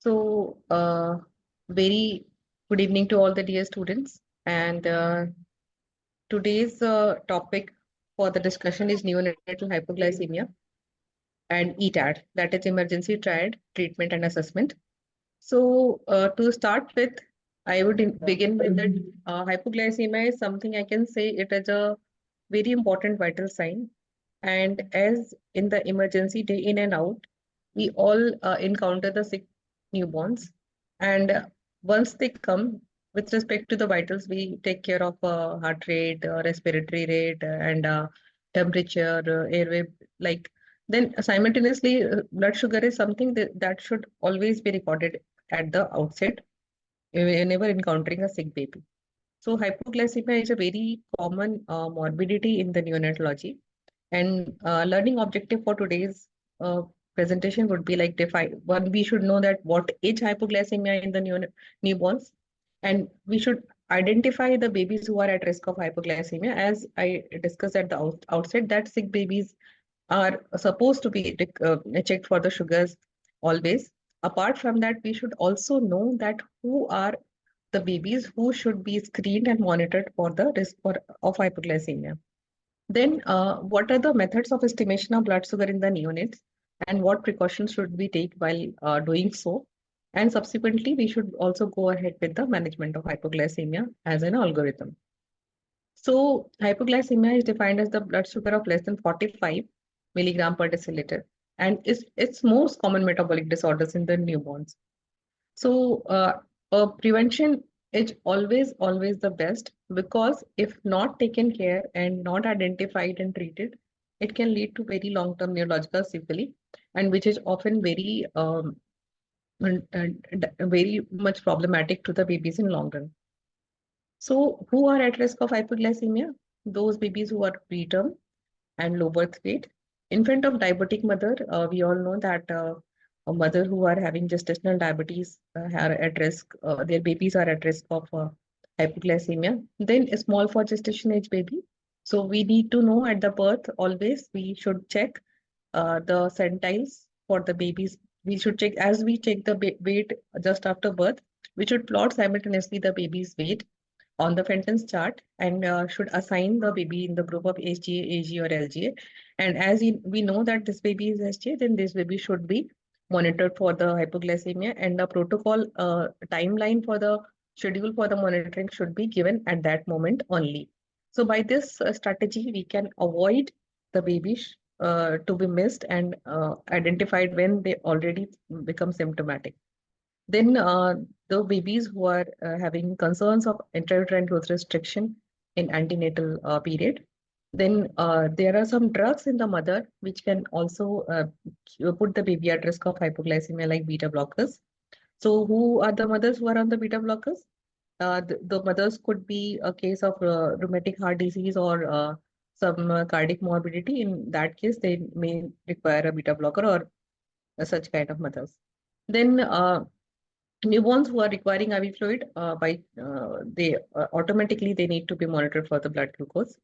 So, very good evening to all the dear students. And today's topic for the discussion is neonatal hypoglycemia and ETAD, that is emergency triad treatment and assessment. So, to start with, I would begin with that hypoglycemia is something I can say it is a very important vital sign. And as in the emergency day in and out, we all encounter the sick newborns. And once they come, with respect to the vitals, we take care of heart rate, respiratory rate, and temperature, airway. Like then simultaneously, blood sugar is something that should always be recorded at the outset whenever encountering a sick baby. So hypoglycemia is a very common morbidity in the neonatology. And learning objective for today's uh, presentation would be like define one, we should know that what is hypoglycemia in the newborns, and we should identify the babies who are at risk of hypoglycemia. As I discussed at the outset, that sick babies are supposed to be checked for the sugars always. Apart from that, we should also know that who are the babies who should be screened and monitored for the risk of hypoglycemia. Then, what are the methods of estimation of blood sugar in the neonates, and what precautions should we take while doing so? And subsequently, we should also go ahead with the management of hypoglycemia as an algorithm. So, hypoglycemia is defined as the blood sugar of less than 45 milligram per deciliter, and is its most common metabolic disorders in the newborns. So, prevention is always the best, because if not taken care and not identified and treated, it can lead to very long-term neurological sequelae, and which is often very much problematic to the babies in long run. So, who are at risk of hypoglycemia? Those babies who are preterm and low birth weight. Infant of diabetic mother, we all know that a mother who are having gestational diabetes are at risk, their babies are at risk of hypoglycemia. Then a small for gestation age baby. So we need to know at the birth always we should check the centiles for the babies. We should check as we check the weight just after birth. We should plot simultaneously the baby's weight on the Fenton's chart, and should assign the baby in the group of HGA, AG, or LGA. And as we know that this baby is HGA, then this baby should be monitored for the hypoglycemia, and the protocol timeline for the schedule for the monitoring should be given at that moment only. So by this strategy, we can avoid the babies to be missed and identified when they already become symptomatic. Then the babies who are having concerns of intrauterine growth restriction in antenatal period. Then there are some drugs in the mother which can also put the baby at risk of hypoglycemia, like beta blockers. So who are the mothers who are on the beta blockers? The mothers could be a case of rheumatic heart disease or some cardiac morbidity. In that case, they may require a beta blocker or such kind of mothers. Then newborns who are requiring IV fluid, they automatically they need to be monitored for the blood glucose.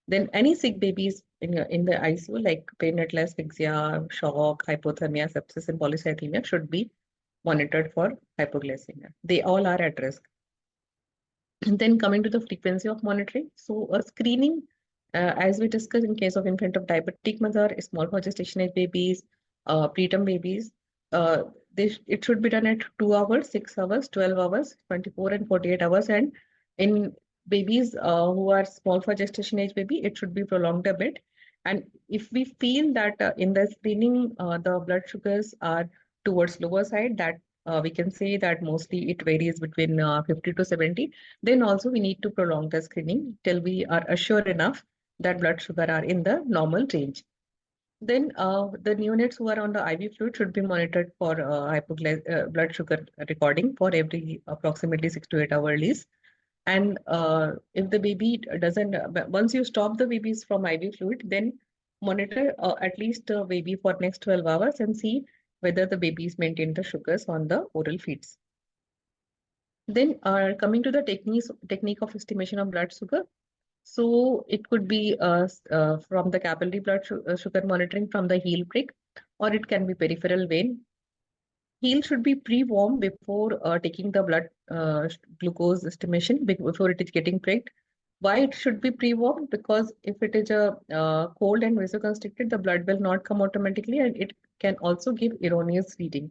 Then any sick babies in the ICU, like perinatal asphyxia, shock, hypothermia, sepsis, and polycythemia, should be monitored for hypoglycemia. They all are at risk. And then coming to the frequency of monitoring, so screening, as we discussed in case of infant of diabetic mother, small for gestation age babies, preterm babies, uh, it should be done at 2 hours, 6 hours, 12 hours, 24 and 48 hours. And in babies who are small for gestation age baby, it should be prolonged a bit. And if we feel that in the screening, the blood sugars are towards lower side, that we can say that mostly it varies between 50 to 70, then also we need to prolong the screening till we are assured enough that blood sugar are in the normal range. Then the neonates who are on the IV fluid should be monitored for blood sugar recording for every approximately 6 to 8 hours. And if the baby doesn't, once you stop the babies from IV fluid, then monitor at least the baby for next 12 hours and see whether the babies maintain the sugars on the oral feeds. Then coming to the technique of estimation of blood sugar. So it could be from the capillary blood sugar monitoring from the heel prick, or it can be peripheral vein. heel should be pre-warm before taking the blood glucose estimation before it is getting pricked. Why it should be pre-warm? Because if it is a cold and vasoconstricted, the blood will not come automatically, and it can also give erroneous reading.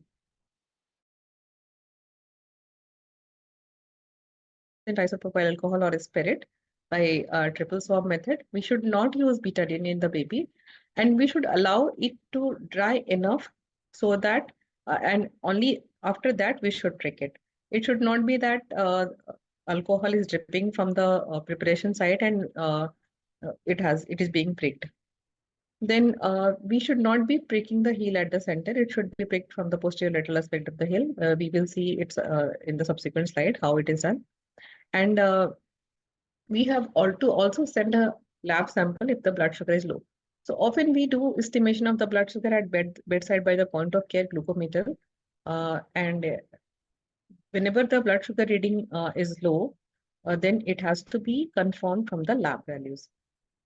Isopropyl alcohol or a spirit by triple swab method. We should not use betadine in the baby, and we should allow it to dry enough so that, and only after that we should trick it. It should not be that alcohol is dripping from the preparation site and it is being pricked. Then we should not be pricking the heel at the center. It should be pricked from the posterior lateral aspect of the heel. We will see it's in the subsequent slide how it is done. And we have to also send a lab sample if the blood sugar is low. So often we do estimation of the blood sugar at bedside by the point of care glucometer. And whenever the blood sugar reading is low, then it has to be confirmed from the lab values.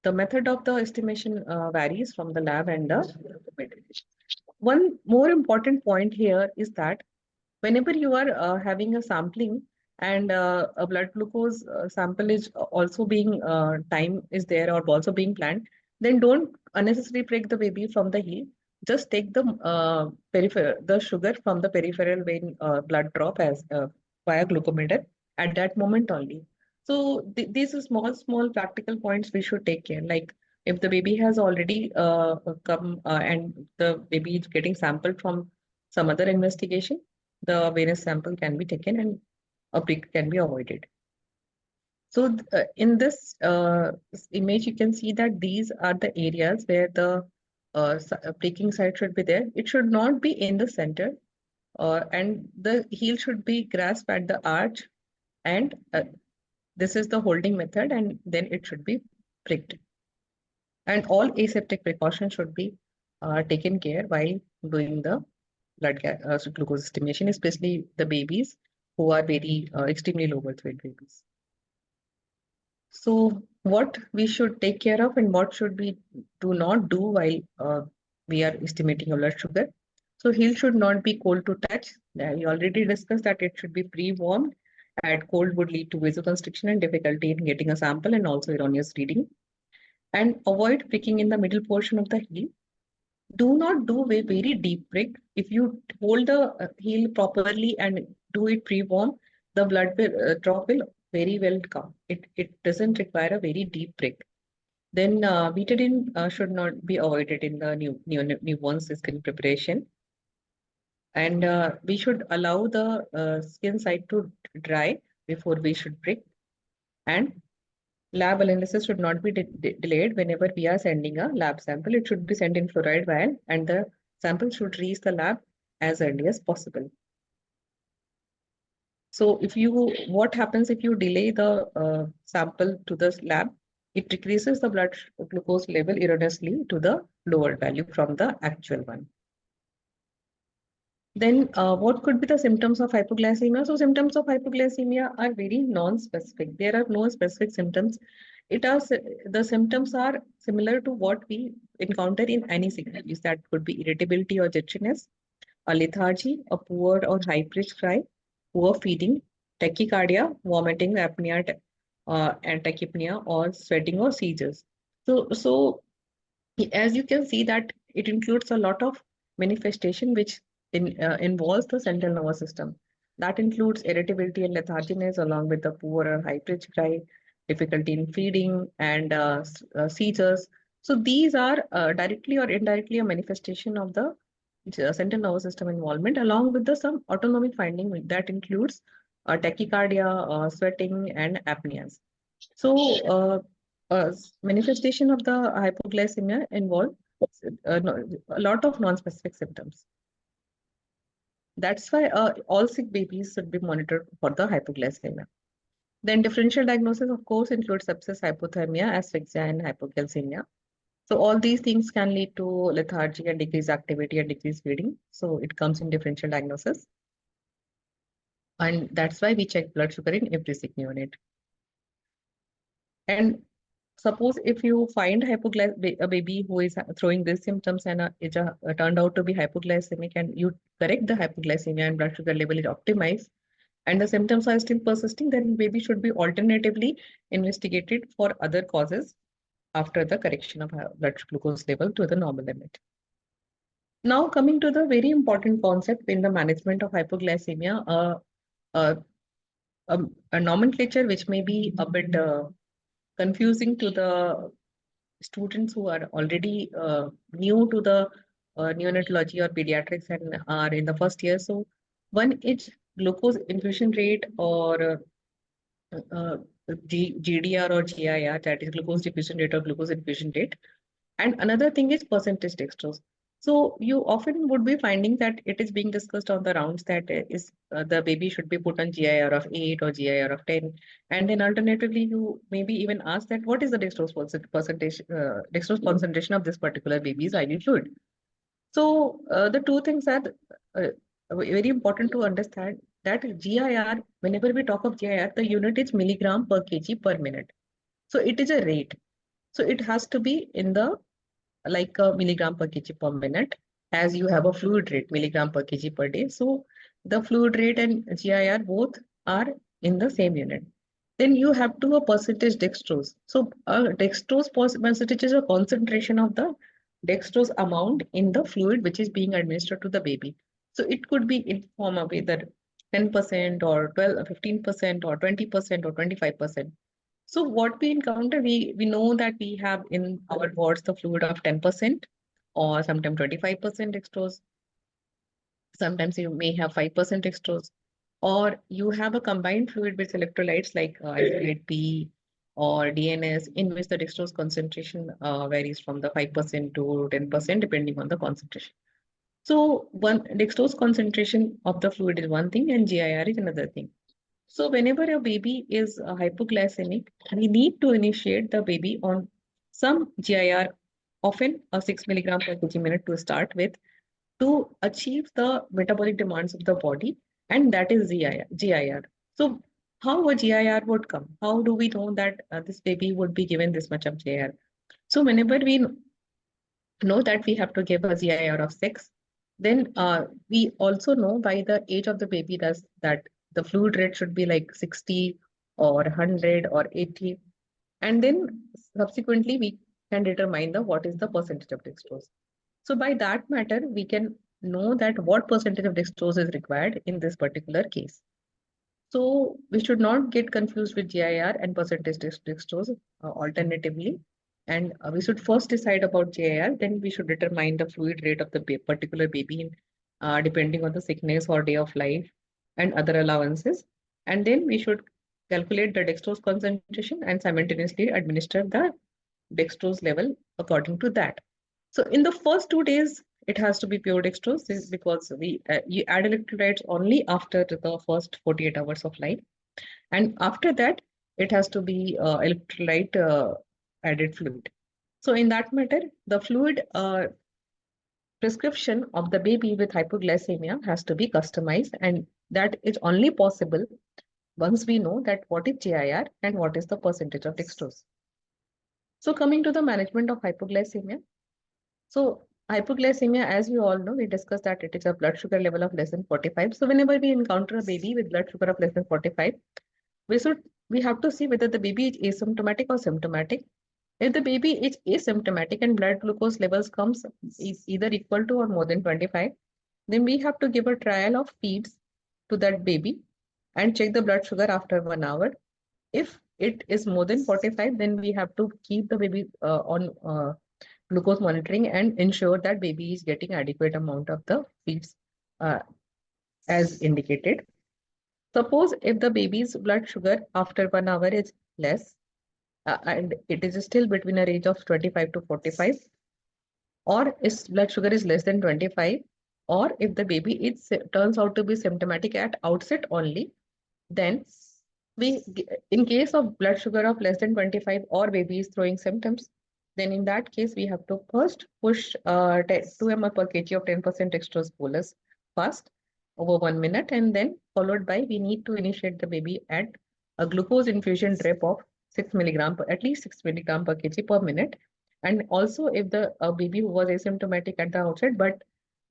The method of the estimation varies from the lab and the glucometer. One more important point here is that whenever you are having a sampling and a blood glucose sample is also being time is there or also being planned, then don't unnecessarily prick the baby from the heel. Just take the the sugar from the peripheral vein blood drop as via glucometer at that moment only. So these are small practical points we should take care. Like if the baby has already come and the baby is getting sampled from some other investigation, the venous sample can be taken and a prick can be avoided. So in this image, you can see that these are the areas where the pricking site should be there. It should not be in the center, and the heel should be grasped at the arch, and this is the holding method, and then it should be pricked. And all aseptic precautions should be taken care while doing the glucose estimation, especially the babies who are very extremely low birth weight babies. So what we should take care of and what should we do not do while we are estimating a blood sugar. So heel should not be cold to touch. We already discussed that it should be pre-warmed, and cold would lead to vasoconstriction and difficulty in getting a sample and also erroneous reading. And avoid pricking in the middle portion of the heel. Do not do a very deep prick. If you hold the heel properly and do it pre-warm, the blood drop will very well come. It doesn't require a very deep prick. Then betadine should not be avoided in the newborn skin preparation. And we should allow the skin side to dry before we should prick. And lab analysis should not be delayed whenever we are sending a lab sample. It should be sent in fluoride vial and the sample should reach the lab as early as possible. So what happens if you delay the sample to the lab? It decreases the blood glucose level erroneously to the lower value from the actual one. Then what could be the symptoms of hypoglycemia? So symptoms of hypoglycemia are very non-specific. There are no specific symptoms. The symptoms are similar to what we encounter in any sickness. That could be irritability or jitchiness, a lethargy, a poor or high-pitched cry, poor feeding, tachycardia, vomiting, apnea, and tachypnea, or sweating or seizures. So as you can see that it includes a lot of manifestation which involves the central nervous system. That includes irritability and letharginess along with the poor or high-pitched cry, difficulty in feeding, and seizures. So these are directly or indirectly a manifestation of the central nervous system involvement along with the some autonomic finding that includes tachycardia, sweating, and apneas. So, manifestation of the hypoglycemia involve a lot of non-specific symptoms. That's why all sick babies should be monitored for the hypoglycemia. Then differential diagnosis, of course, includes sepsis, hypothermia, asphyxia, and hypocalcemia. So all these things can lead to lethargy and decreased activity and decreased feeding. So it comes in differential diagnosis. And that's why we check blood sugar in every sick unit. And suppose if you find a baby who is throwing these symptoms and turned out to be hypoglycemic, and you correct the hypoglycemia and blood sugar level is optimized, and the symptoms are still persisting, then baby should be alternatively investigated for other causes after the correction of blood glucose level to the normal limit. Now coming to the very important concept in the management of hypoglycemia, uh, a nomenclature which may be a bit confusing to the students who are already new to the neonatology or pediatrics and are in the first year. So one is glucose infusion rate, or GDR or GIR, that is glucose diffusion rate or glucose infusion rate. And another thing is percentage dextrose. So you often would be finding that it is being discussed on the rounds that the baby should be put on GIR of 8 or GIR of 10. And then alternatively, you maybe even ask that what is the dextrose concentration of this particular baby's IV fluid. So the two things are very important to understand that GIR, whenever we talk of GIR, the unit is milligram per kg per minute. So it is a rate. So it has to be in the like a milligram per kg per minute, as you have a fluid rate milligram per kg per day. So the fluid rate and GIR both are in the same unit. Then you have to a percentage dextrose. So dextrose percentage is a concentration of the dextrose amount in the fluid which is being administered to the baby. So it could be in form of either 10% or 12, 15% or 20% or 25%. So what we encounter, we know that we have in our wards the fluid of 10% or sometimes 25% dextrose. Sometimes you may have 5% dextrose, or you have a combined fluid with electrolytes like isolate B or DNS, in which the dextrose concentration varies from the 5% to 10% depending on the concentration. So one dextrose concentration of the fluid is one thing and GIR is another thing. So whenever a baby is hypoglycemic, we need to initiate the baby on some GIR, often a 6 milligram per kg minute to start with, to achieve the metabolic demands of the body, and that is GIR. So how a GIR would come? How do we know that this baby would be given this much of GIR? So whenever we know that we have to give a GIR of 6, then we also know by the age of the baby that the fluid rate should be like 60 or 100 or 80. And then subsequently, we can determine the what is the percentage of dextrose. So by that matter, we can know that what percentage of dextrose is required in this particular case. So we should not get confused with GIR and percentage dextrose alternatively. And we should first decide about GIR, then we should determine the fluid rate of the particular baby depending on the sickness or day of life and other allowances. And then we should calculate the dextrose concentration and simultaneously administer the dextrose level according to that. So in the first 2 days, it has to be pure dextrose. This is because you add electrolytes only after the first 48 hours of life. And after that, it has to be electrolyte added fluid. So in that matter, the fluid prescription of the baby with hypoglycemia has to be customized, and that is only possible once we know that what is GIR and what is the percentage of dextrose. So coming to the management of hypoglycemia. So hypoglycemia, as we all know, we discussed that it is a blood sugar level of less than 45. So whenever we encounter a baby with blood sugar of less than 45, we have to see whether the baby is asymptomatic or symptomatic. If the baby is asymptomatic and blood glucose levels comes is either equal to or more than 25, then we have to give a trial of feeds to that baby and check the blood sugar after 1 hour. If it is more than 45, then we have to keep the baby on glucose monitoring and ensure that baby is getting adequate amount of the feeds uh, as indicated. Suppose if the baby's blood sugar after 1 hour is less and it is still between a range of 25 to 45, or its blood sugar is less than 25, or if the baby turns out to be symptomatic at outset only, then in case of blood sugar of less than 25 or baby is throwing symptoms, then in that case, we have to first push 2 ml per kg of 10% dextrose bolus fast over 1 minute, and then followed by we need to initiate the baby at a glucose infusion drip of 6 milligram, at least 6 milligram per kg per minute. And also if the baby who was asymptomatic at the outset, but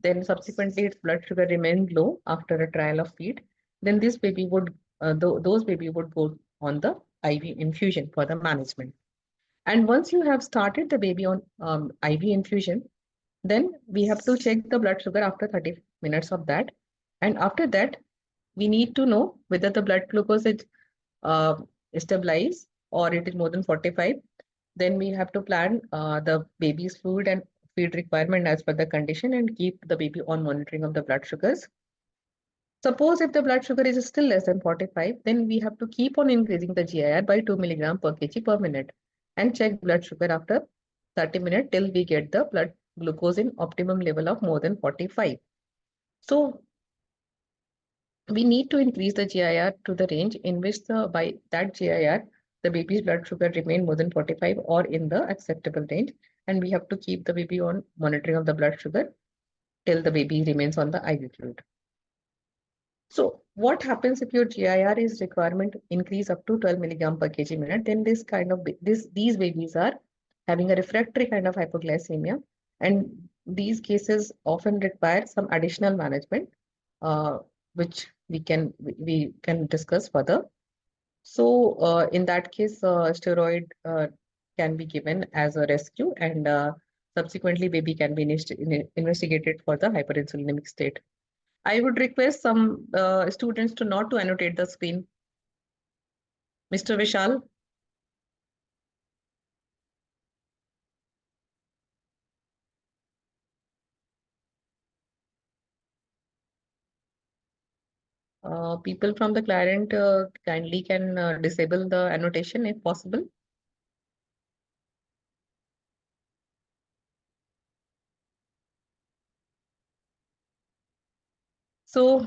then subsequently its blood sugar remained low after a trial of feed, then this baby would, those baby would go on the IV infusion for the management. And once you have started the baby on IV infusion, then we have to check the blood sugar after 30 minutes of that. And after that, we need to know whether the blood glucose is uh, stabilized or it is more than 45. Then we have to plan the baby's food and feed requirement as per the condition and keep the baby on monitoring of the blood sugars. Suppose if the blood sugar is still less than 45, then we have to keep on increasing the GIR by 2 milligram per kg per minute and check blood sugar after 30 minutes till we get the blood glucose in optimum level of more than 45. So we need to increase the GIR to the range in which by that GIR, the baby's blood sugar remain more than 45 or in the acceptable range. And we have to keep the baby on monitoring of the blood sugar till the baby remains on the IV fluid. So what happens if your GIR is requirement increase up to 12 milligram per kg minute? Then this kind of these babies are having a refractory kind of hypoglycemia, and these cases often require some additional management, which we can discuss further. So in that case, steroid can be given as a rescue, and subsequently baby can be investigated for the hyperinsulinemic state. I would request some students to not to annotate the screen. Mr. Vishal, people from the client kindly can disable the annotation if possible. So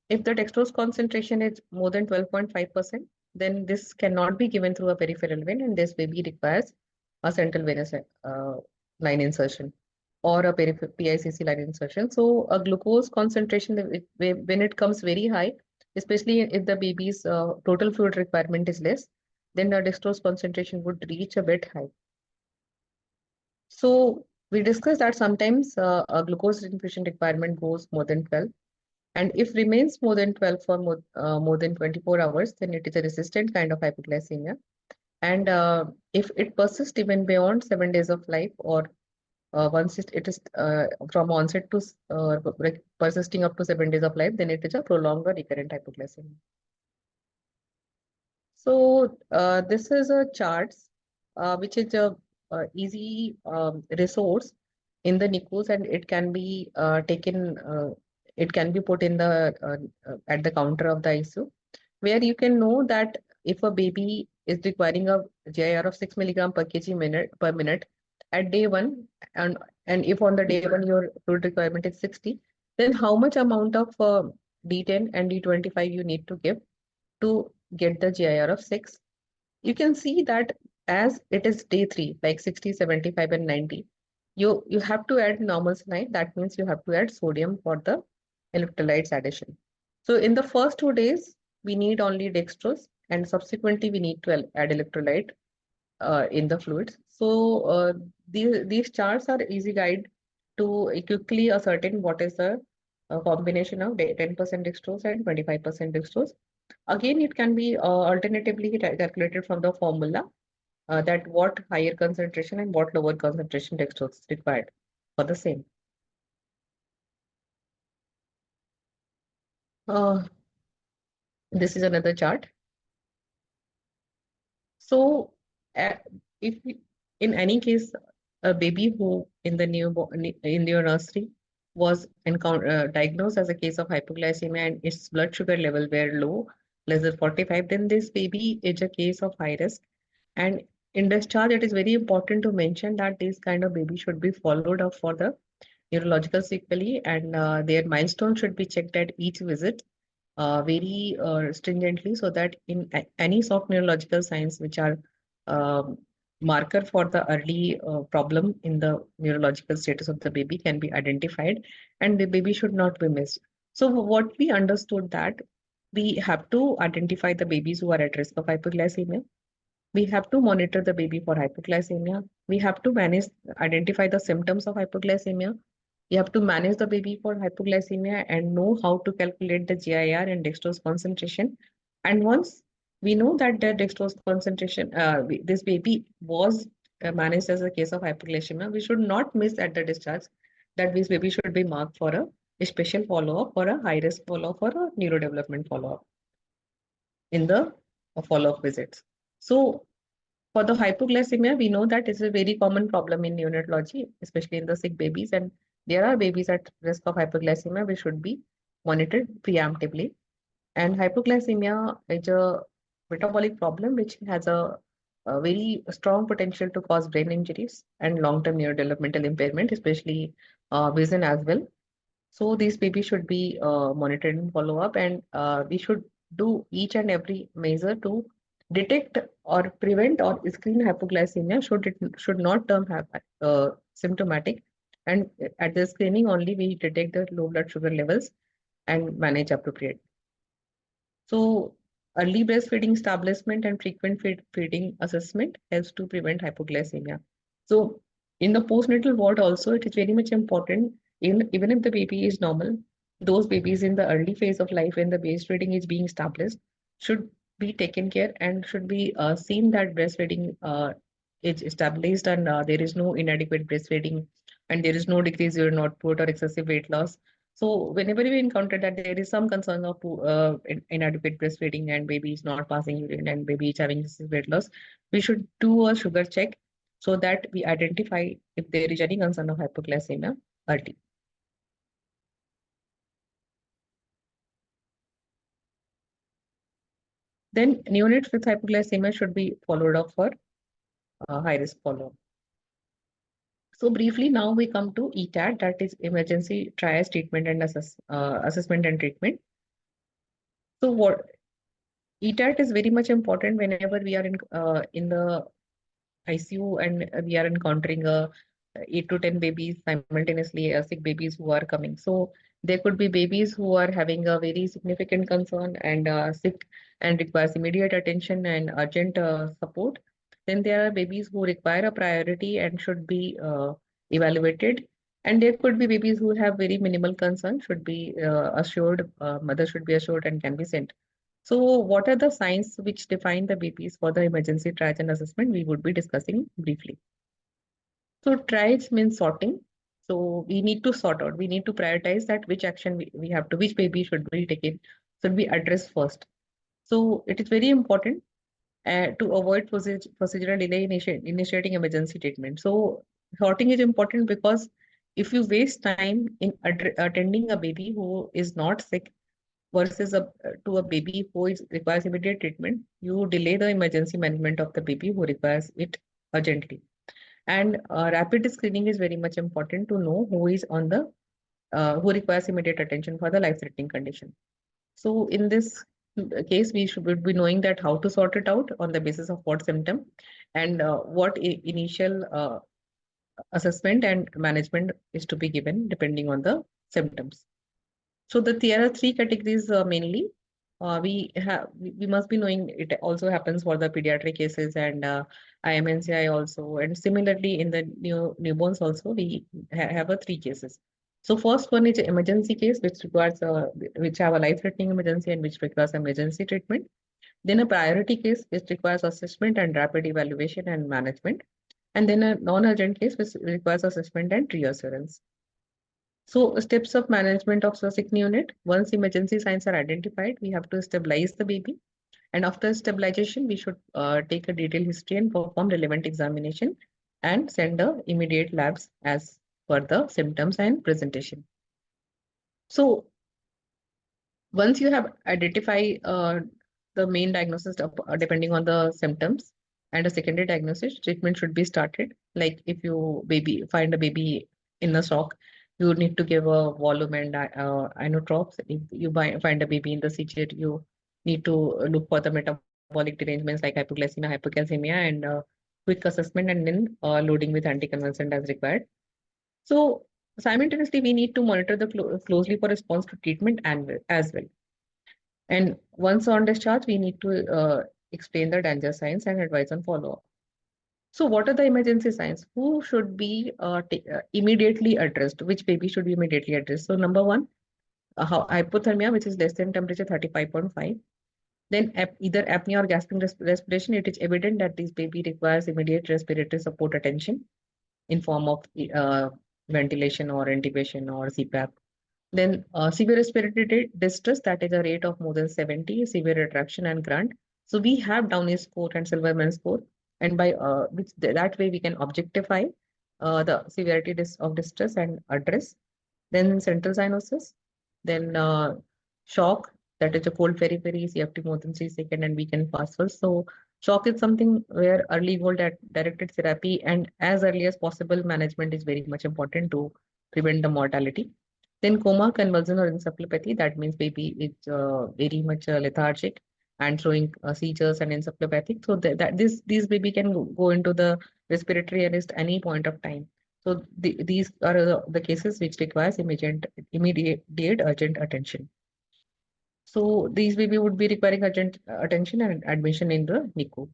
if the dextrose concentration is more than 12.5%, then this cannot be given through a peripheral vein, and this baby requires a central venous line insertion or a PICC line insertion. So a glucose concentration, when it comes very high, especially if the baby's total fluid requirement is less, then the dextrose concentration would reach a bit high. So we discussed that sometimes a glucose infusion requirement goes more than 12. And if remains more than 12 for more than 24 hours, then it is a resistant kind of hypoglycemia. And if it persists even beyond 7 days of life, or once it is from onset to persisting up to 7 days of life, then it is a prolonged or recurrent hypoglycemia. So this is a charts, which is a easy resource in the NICUs, and it can be taken. It can be put in the at the counter of the ICU, where you can know that if a baby is requiring a GIR of 6 milligram per kg per minute at day one, and if on the day one your fluid requirement is 60, then how much amount of D10 and D25 you need to give to get the GIR of 6. You can see that as it is day 3, like 60, 75, and 90, you have to add normal saline. That means you have to add sodium for the electrolytes addition. So in the first 2 days, we need only dextrose, and subsequently we need to add electrolyte in the fluids. So these charts are easy guide to quickly ascertain what is the combination of 10% dextrose and 25% dextrose. Again, it can be alternatively calculated from the formula that what higher concentration and what lower concentration dextrose is required for the same. Uh, this is another chart. So, uh, if in any case, a baby who in the in your nursery was diagnosed as a case of hypoglycemia and its blood sugar level were low, less than 45, then this baby is a case of high risk. And in discharge, it is very important to mention that this kind of baby should be followed up for the neurological sequelae, and their milestones should be checked at each visit very stringently, so that in any soft neurological signs which are um, marker for the early problem in the neurological status of the baby can be identified, and the baby should not be missed. So what we understood that we have to identify the babies who are at risk of hypoglycemia. we have to monitor the baby for hypoglycemia. We have to identify the symptoms of hypoglycemia. We have to manage the baby for hypoglycemia and know how to calculate the GIR and dextrose concentration. And once we know that the dextrose concentration, this baby was managed as a case of hypoglycemia, we should not miss at the discharge that this baby should be marked for a special follow-up or a high-risk follow-up or a neurodevelopment follow-up in the follow-up visits. So for the hypoglycemia, we know that it's a very common problem in neonatology, especially in the sick babies, and there are babies at risk of hypoglycemia which should be monitored preemptively. And hypoglycemia is a metabolic problem which has a very strong potential to cause brain injuries and long-term neurodevelopmental impairment, especially vision as well. So these babies should be monitored and follow up, and we should do each and every measure to detect or prevent or screen hypoglycemia should not term have symptomatic. And at the screening only we detect the low blood sugar levels and manage appropriate. So early breastfeeding establishment and frequent feeding assessment helps to prevent hypoglycemia. So in the postnatal ward also, it is very much important, even if the baby is normal, those babies in the early phase of life when the breastfeeding is being established should be taken care and should be seen that breastfeeding is established and there is no inadequate breastfeeding and there is no decrease in output or excessive weight loss. So whenever we encounter that there is some concern of inadequate breastfeeding and baby is not passing urine and baby is having excessive weight loss, we should do a sugar check so that we identify if there is any concern of hypoglycemia early. Then neonates with hypoglycemia should be followed up for high risk follow-up. So briefly, now we come to ETAT, that is emergency triage treatment and assessment and treatment. So what ETAT is very much important whenever we are in the ICU and we are encountering 8 to 10 babies simultaneously, sick babies who are coming. So there could be babies who are having a very significant concern and sick and requires immediate attention and urgent support. Then there are babies who require a priority and should be evaluated. And there could be babies who have very minimal concern, should be assured, mother should be assured and can be sent. So what are the signs which define the babies for the emergency triage and assessment? We would be discussing briefly. So triage means sorting. So we need to sort out, we need to prioritize that which action we have to, which baby should be taken, should be addressed first. So it is very important to avoid procedural delay in initiating emergency treatment. So sorting is important because if you waste time in attending a baby who is not sick versus to a baby who requires immediate treatment, you delay the emergency management of the baby who requires it urgently. And rapid screening is very much important to know who is on the who requires immediate attention for the life-threatening condition. So in this case, we should be knowing that how to sort it out on the basis of what symptom and what initial assessment and management is to be given depending on the symptoms. So there are three categories mainly. We must be knowing it also happens for the pediatric cases and IMNCI also, and similarly in the newborns also we have a three cases. So first one is an emergency case which requires which have a life-threatening emergency and which requires emergency treatment. Then a priority case which requires assessment and rapid evaluation and management, and then a non-urgent case which requires assessment and reassurance. So steps of management of the sick unit. Once emergency signs are identified, we have to stabilize the baby. And after stabilization, we should take a detailed history and perform relevant examination and send the immediate labs as per the symptoms and presentation. So once you have identified the main diagnosis depending on the symptoms and a secondary diagnosis, treatment should be started. Like if you find a baby in a shock, you need to give a volume and inotropes. If you find a baby in the seizure, you need to look for the metabolic derangements like hypoglycemia, hypocalcemia, and quick assessment, and then loading with anticonvulsant as required. So simultaneously, we need to monitor the closely for response to treatment and as well. And once on discharge, we need to explain the danger signs, and advise on follow-up. So, what are the emergency signs? Who should be immediately addressed? Which baby should be immediately addressed? So, number one, hypothermia, which is less than temperature 35.5. Then either apnea or gasping respiration. It is evident that this baby requires immediate respiratory support attention in form of ventilation or intubation or CPAP. Then severe respiratory distress, that is a rate of more than 70, severe retraction and grunt. So we have Downey score and Silverman score, and by that way we can objectify the severity of distress and address. Then central cyanosis, then shock, that is a cold very CFT more than 3 seconds and weakened fast pulse. So shock is something where early goal directed therapy and as early as possible management is very much important to prevent the mortality. Then coma, convulsion, or encephalopathy. That means baby is very much lethargic and showing seizures and encephalopathic. So that this baby can go into the respiratory arrest any point of time. So these are the cases which requires immediate urgent attention. So these baby would be requiring urgent attention and admission in the NICU.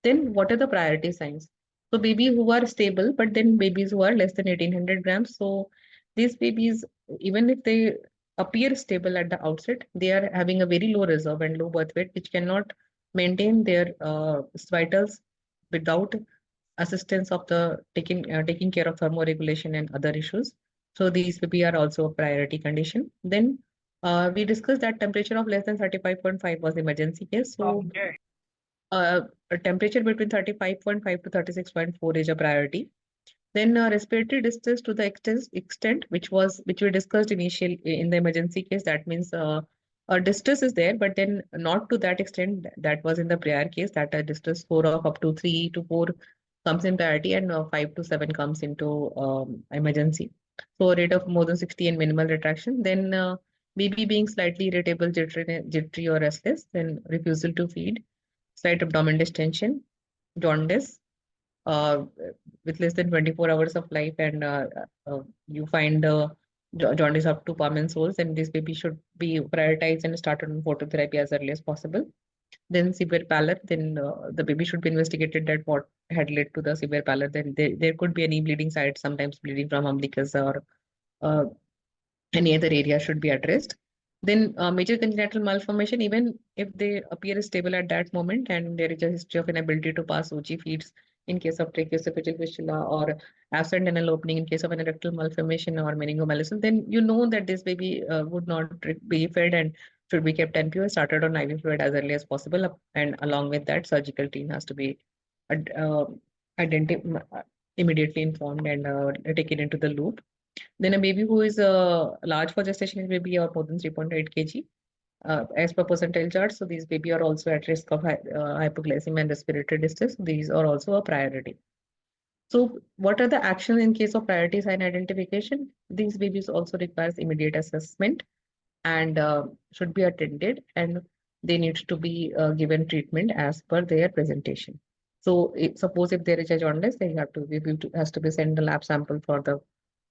Then what are the priority signs? So babies who are stable, but then babies who are less than 1800 grams. So these babies, even if they appear stable at the outset, they are having a very low reserve and low birth weight, which cannot maintain their vitals without assistance of the taking care of thermoregulation and other issues. So these baby are also a priority condition. Then we discussed that temperature of less than 35.5 was emergency case. So a temperature between 35.5 to 36.4 is a priority. Then respiratory distress to the extent which we discussed initially in the emergency case. That means distress is there, but then not to that extent that was in the prior case. That a distress score of up to 3 to 4 comes in priority, and 5 to 7 comes into emergency. So a rate of more than 60 and minimal retraction. Then baby being slightly irritable, jittery or restless. Then refusal to feed, slight abdominal distension, jaundice, uh, with less than 24 hours of life, and you find jaundice up to palm and soles, and this baby should be prioritized and started on phototherapy as early as possible. Then severe pallor, then the baby should be investigated at what had led to the severe pallor. Then there could be any bleeding site, sometimes bleeding from umbilicus or uh, any other area should be addressed. Then major congenital malformation, even if they appear stable at that moment and there is a history of inability to pass OG feeds in case of tracheoesophageal fistula or absent anal opening in case of an erectile malformation or meningomalacia, then you know that this baby would not be fed and should be kept NPO, started on IV fluid as early as possible. And along with that, surgical team has to be ad- uh, immediately informed and taken into the loop. Then a baby who is large for gestation is baby or more than 3.8 kg as per percentile chart. So these baby are also at risk of hypoglycemia and respiratory distress. These are also a priority. So what are the actions in case of priority sign identification? These babies also requires immediate assessment and should be attended, and they need to be given treatment as per their presentation. So suppose if there is a jaundice, they have to has to be sent a lab sample for the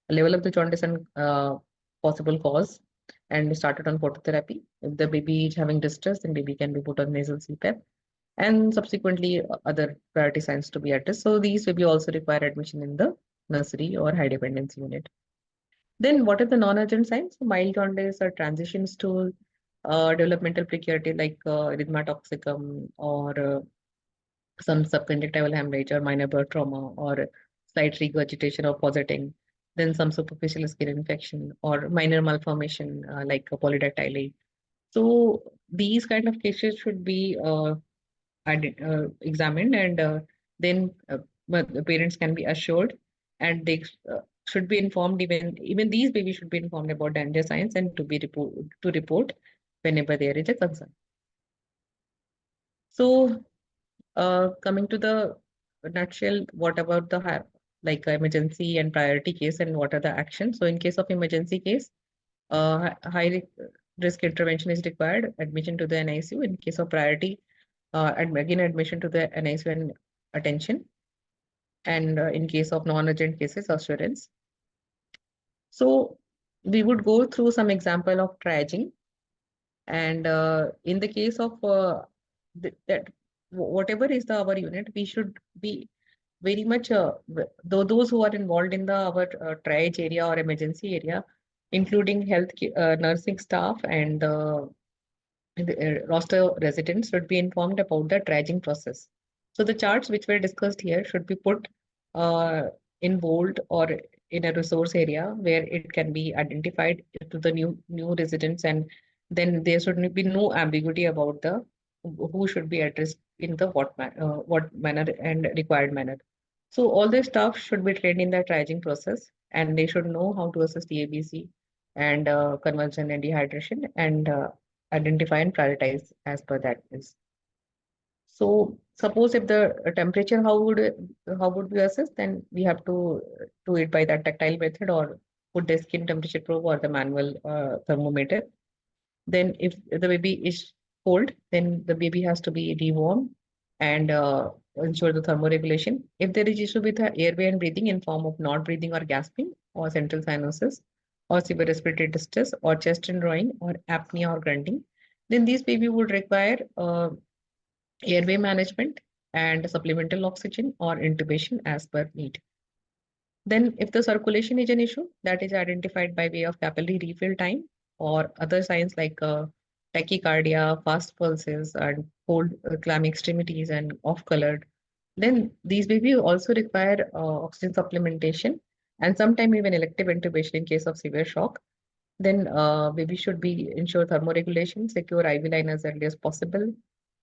level of the jaundice and possible cause, and started on phototherapy. If the baby is having distress, then baby can be put on nasal CPAP and subsequently other priority signs to be addressed. So these baby also require admission in the nursery or high dependency unit. Then what are the non-urgent signs? So mild jaundice or transition stool, developmental precarity like erythema toxicum or some subconjunctival hemorrhage or minor birth trauma or slight regurgitation or positing, then some superficial skin infection or minor malformation like a polydactyly. So these kind of cases should be examined, and then but the parents can be assured, and they should be informed. Even these babies should be informed about danger signs and to report whenever there is a concern. So coming to the nutshell, what about the like emergency and priority case, and what are the actions? So in case of emergency case, high risk intervention is required, admission to the NICU. In case of priority, again admission to the NICU and attention. And in case of non-urgent cases, assurance. So we would go through some example of triaging. And in the case of that whatever is the our unit, we should be very much those who are involved in the our triage area or emergency area, including nursing staff and the roster residents should be informed about the triaging process. So the charts which were discussed here should be put uh, in bold or in a resource area where it can be identified to the new residents, and then there should be no ambiguity about the who should be addressed in the what manner and required manner. So all the staff should be trained in the triaging process, and they should know how to assess TABC and convulsion and dehydration, and identify and prioritize as per that is. So suppose if the temperature, how would we assess? Then we have to do it by the tactile method or put the skin temperature probe or the manual thermometer. Then if the baby is cold, then the baby has to be rewarmed and ensure the thermoregulation. If there is issue with the airway and breathing in form of not breathing or gasping or central cyanosis or severe respiratory distress or chest and drawing or apnea or grunting, then this baby would require airway management and supplemental oxygen or intubation as per need. Then, if the circulation is an issue, that is identified by way of capillary refill time or other signs like tachycardia, fast pulses, and cold, clammy extremities, and off-colored, then these baby also require oxygen supplementation and sometimes even elective intubation in case of severe shock. Then baby should be ensure thermoregulation, secure IV line as early as possible,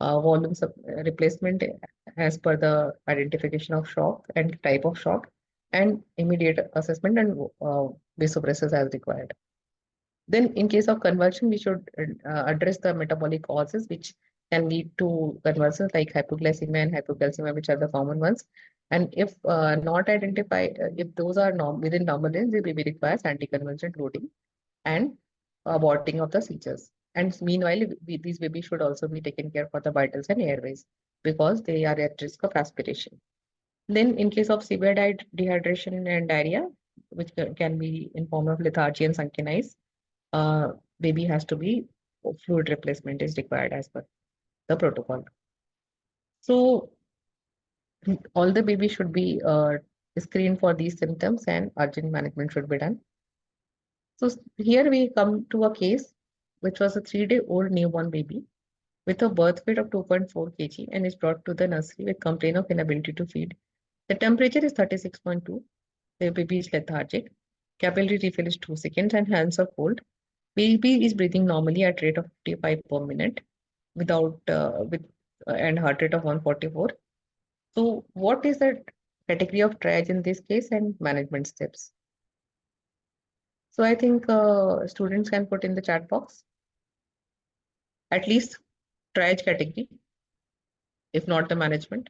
replacement as per the identification of shock and type of shock, and immediate assessment and vasopressors as required. Then in case of convulsion, we should address the metabolic causes which can lead to convulsions like hypoglycemia and hypocalcemia, which are the common ones. And if not identified, if those are within normal range, the baby requires anticonvulsant loading and aborting of the seizures. And meanwhile, these babies should also be taken care for the vitals and airways because they are at risk of aspiration. Then, in case of severe dehydration and diarrhea, which can be in form of lethargy and sunken eyes, baby has to be fluid replacement is required as per the protocol. So, all the babies should be screened for these symptoms and urgent management should be done. So here we come to a case which was a 3-day-old newborn baby with a birth weight of 2.4 kg and is brought to the nursery with complaint of inability to feed. The temperature is 36.2. The baby is lethargic. Capillary refill is 2 seconds and hands are cold. Baby is breathing normally at rate of 55 per minute without with and heart rate of 144. So what is the category of triage in this case and management steps? So I think students can put in the chat box at least triage category, if not the management.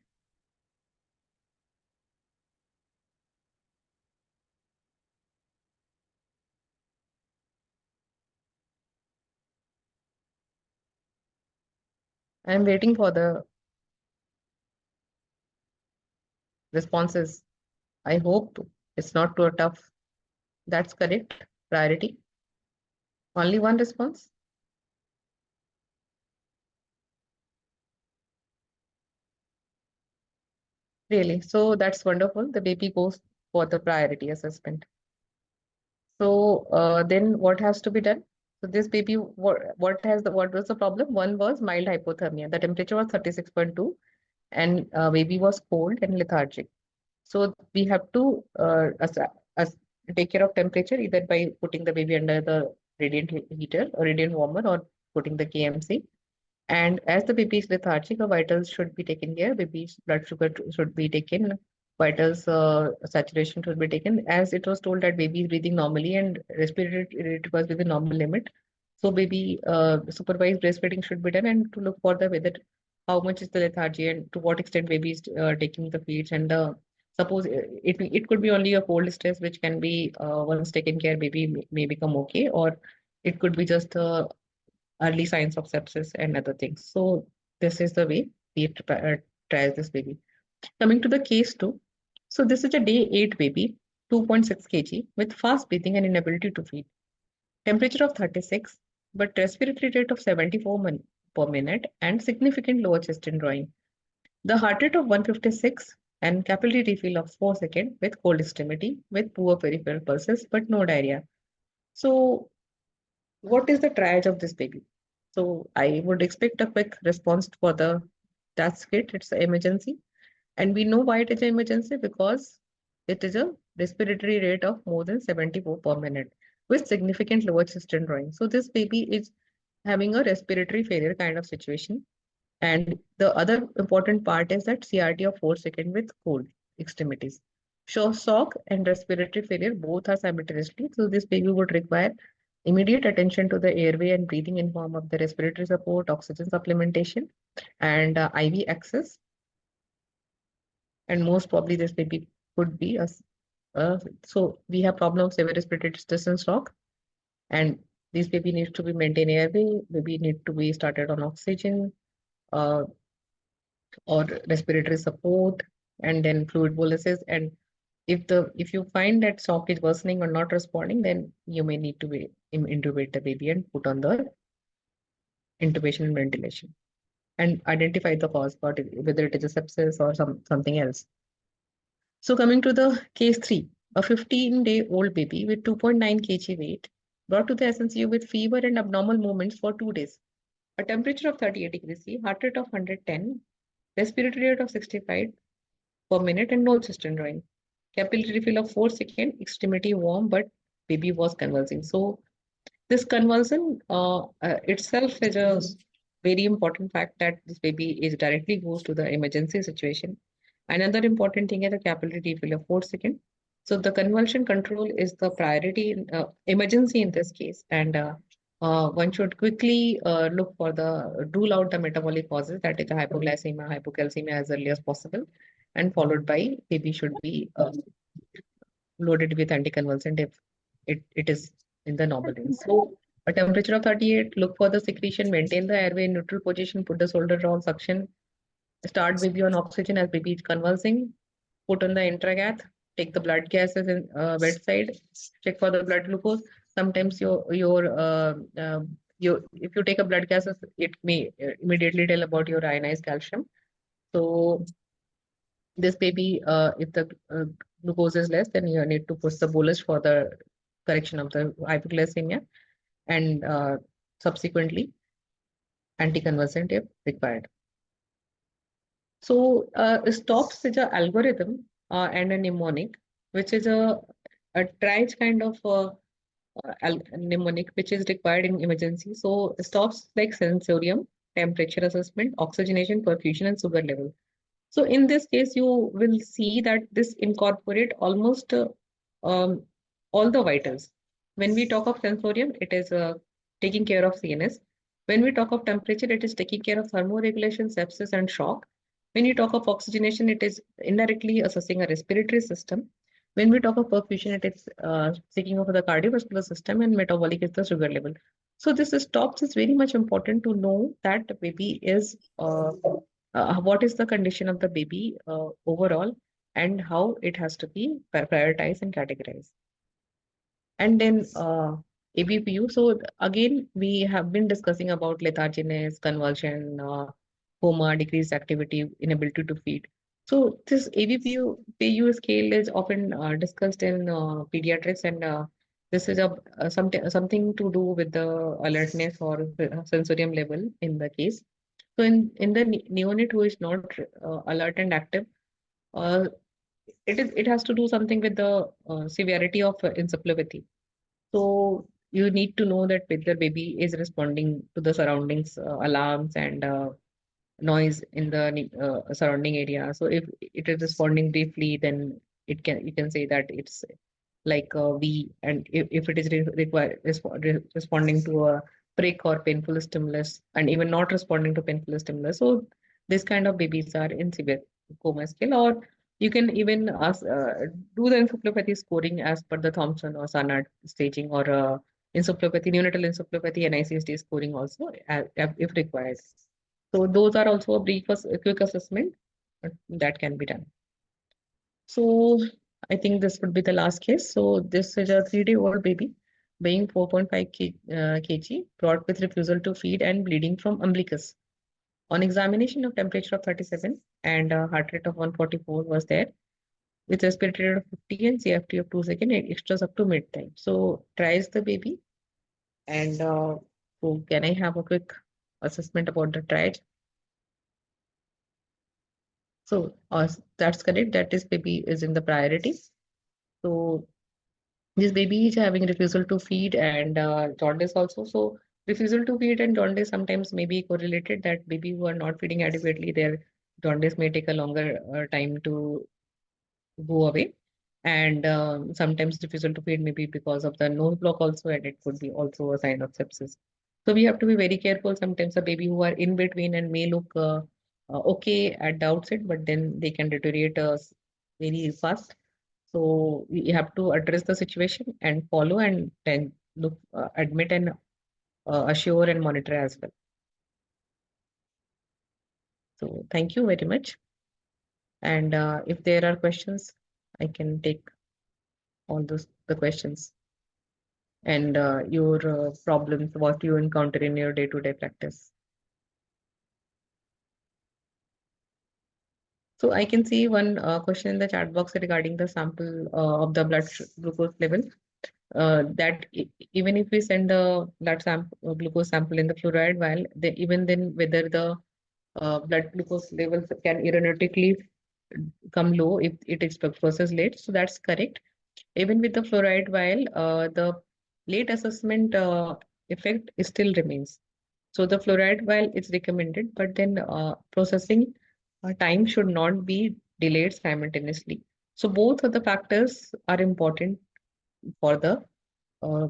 I'm waiting for the responses. I hope it's not too tough. That's correct. Priority. Only one response. Really. So that's wonderful. The baby goes for the priority assessment. So then what has to be done? So this baby, what was the problem? One was mild hypothermia. The temperature was 36.2 and baby was cold and lethargic. So we have to take care of temperature either by putting the baby under the radiant heater or radiant warmer or putting the KMC. And as the baby is lethargic, the vitals should be taken care. Baby's blood sugar should be taken. Vitals saturation should be taken. As it was told that baby is breathing normally and respiratory rate was within normal limit. So baby supervised breastfeeding should be done and to look for the whether how much is the lethargy and to what extent baby is taking the feeds and suppose it could be only a cold stress which can be once taken care baby may become okay, or it could be just early signs of sepsis and other things. So this is the way we triage this baby. Coming to the case two. So this is a day 8 baby, 2.6 kg with fast breathing and inability to feed. Temperature of 36, but respiratory rate of 74 per minute and significant lower chest and drawing. The heart rate of 156 and capillary refill of 4 seconds with cold extremity with poor peripheral pulses but no diarrhea. So, what is the triage of this baby? So, I would expect a quick response for the that's it, it's an emergency. And we know why it is an emergency because it is a respiratory rate of more than 74 per minute with significant lower chest and drawing. So, this baby is having a respiratory failure kind of situation. And the other important part is that CRT of 4 seconds with cold extremities. Shock and respiratory failure both are simultaneously. So this baby would require immediate attention to the airway and breathing in form of the respiratory support, oxygen supplementation, and IV access. And most probably this baby could be so we have problem of severe respiratory distress and shock. And this baby needs to be maintained airway. Baby need to be started on oxygen. Uh, or respiratory support and then fluid boluses. And if you find that shock is worsening or not responding, then you may need to intubate the baby and put on the intubation and ventilation and identify the cause, whether it is a sepsis or something else. So coming to the case 3, a 15-day-old baby with 2.9 kg weight brought to the SNCU with fever and abnormal movements for 2 days, a temperature of 38 degrees C, heart rate of 110, respiratory rate of 65 per minute, and no chest drawing. Capillary refill of 4 seconds, extremity warm, but baby was convulsing. So this convulsion itself is a very important fact that this baby is directly goes to the emergency situation. Another important thing is the capillary refill of 4 seconds. So the convulsion control is the priority emergency in this case, and one should quickly look for the rule out the metabolic causes, that is the hypoglycemia, hypocalcemia as early as possible, and followed by baby should be loaded with anticonvulsant if it is in the normal range. So a temperature of 38, look for the secretion, maintain the airway in neutral position, put the shoulder down, suction, start baby on oxygen as baby is convulsing, put on the intragath, take the blood gases in bedside, check for the blood glucose. Sometimes your if you take a blood gases, it may immediately tell about your ionized calcium. So this baby, if the glucose is less, then you need to push the bolus for the correction of the hypoglycemia and subsequently anticonvulsant if required. So STOPS is an algorithm and a mnemonic, which is a triage kind of mnemonic which is required in emergency. So STOPS like sensorium, temperature assessment, oxygenation, perfusion, and sugar level. So in this case, you will see that this incorporate almost um, all the vitals. When we talk of sensorium, it is taking care of CNS. When we talk of temperature, it is taking care of thermoregulation, sepsis, and shock. When you talk of oxygenation, it is indirectly assessing a respiratory system. When we talk of perfusion, it is taking over the cardiovascular system, and metabolic is the sugar level. So this stops is very much important to know that the baby is what is the condition of the baby overall and how it has to be prioritized and categorized. And then ABPU. So again, we have been discussing about letharginess, convulsion, coma, decreased activity, inability to feed. So this ABPU scale is often discussed in pediatrics, and this is something to do with the alertness or sensorium level in the case. So in the neonate who is not alert and active, uh, it has to do something with the severity of encephalopathy. So you need to know that whether baby is responding to the surroundings, alarms and noise in the surrounding area. So if it is responding briefly, then you can say that it's like V, and if it is responding to a prick or painful stimulus, and even not responding to painful stimulus. So this kind of babies are in severe coma scale, or you can even ask, do the encephalopathy scoring as per the Thompson or Sanad staging, or encephalopathy, neonatal encephalopathy, and ICSD scoring also if required. So those are also a a quick assessment that can be done. So I think this would be the last case. So this is a 3-day-old baby weighing 4.5 kg, brought with refusal to feed and bleeding from umbilicus. On examination of temperature of 37, and heart rate of 144 was there, with respiratory rate of 50 and CFT of 2 seconds, extras up to mid time. So tries the baby, and so can I have a quick assessment about the triage? So that's correct. That is baby is in the priority. So this baby is having refusal to feed and jaundice also. So refusal to feed and jaundice sometimes may be correlated, that baby who are not feeding adequately, their jaundice may take a longer time to go away. And sometimes refusal to feed may be because of the nose block also, and it could be also a sign of sepsis. So we have to be very careful. Sometimes a baby who are in between and may look okay at the outset, but then they can deteriorate very fast. So we have to address the situation and follow, and then look, admit and assure and monitor as well. So thank you very much. And if there are questions, I can take all those the questions and your problems, what you encounter in your day-to-day practice. So I can see one question in the chat box regarding the sample of the glucose level. That even if we send a glucose sample in the fluoride vial, even then whether the blood glucose levels can erratically come low if it is processed late. So that's correct. Even with the fluoride vial, the late assessment effect still remains. So the fluoride vial is recommended, but then processing time should not be delayed simultaneously. So both of the factors are important for the uh,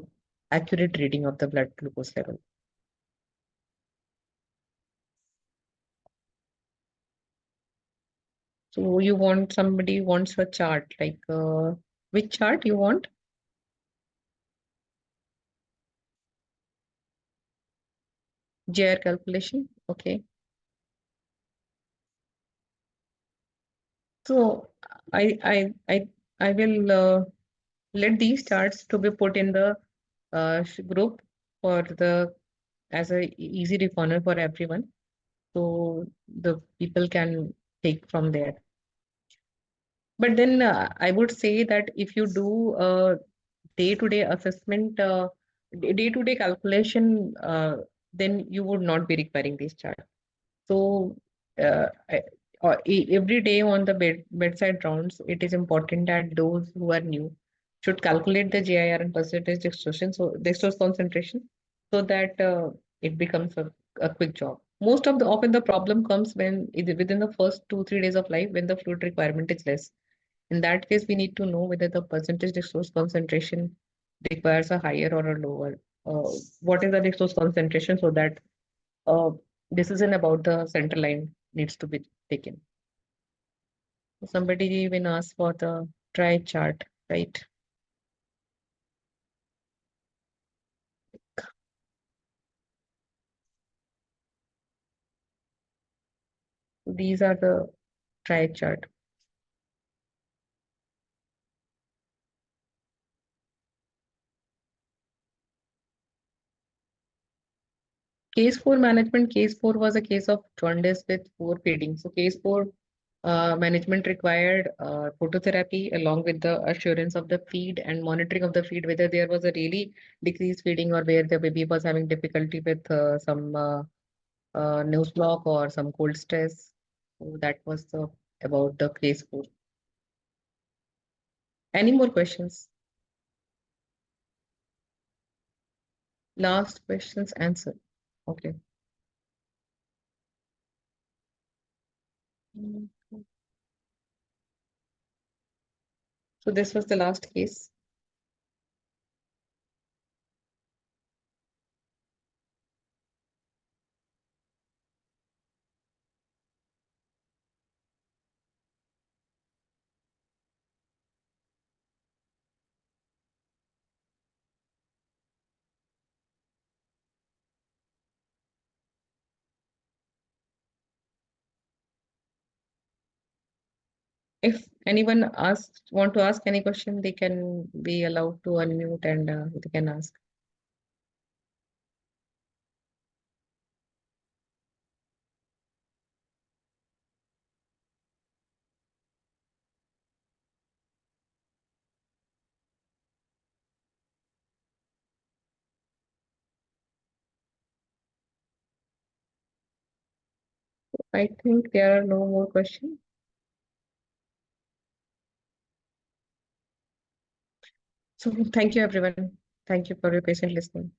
accurate reading of the blood glucose level. So you want, somebody wants a chart, like which chart you want? GR calculation. Okay. So I will let these charts to be put in the group for the as a easy recorder for everyone. So the people can take from there. But then I would say that if you do day-to-day assessment, day-to-day calculation, then you would not be requiring these charts. So uh, I- every day on the bedside rounds, it is important that those who are new should calculate the GIR and percentage dextrose, so dextrose concentration, so that it becomes a quick job. Most of the often the problem comes when within the first 2 3 days of life, when the fluid requirement is less. In that case, we need to know whether the percentage dextrose concentration requires a higher or a lower. What is the dextrose concentration, so that uh, decision about the center line needs to be taken. Somebody even asked for the try chart, right? These are the try chart. Case 4 management. Case 4 was a case of jaundice with poor feeding. So case 4 management required phototherapy along with the assurance of the feed and monitoring of the feed, whether there was a really decreased feeding or where the baby was having difficulty with some nose block or some cold stress. So that was the about the case 4. Any more questions? Last questions answered. Okay. Mm. So this was the last case. If anyone want to ask any question, they can be allowed to unmute and they can ask. I think there are no more questions. So thank you, everyone. Thank you for your patient listening.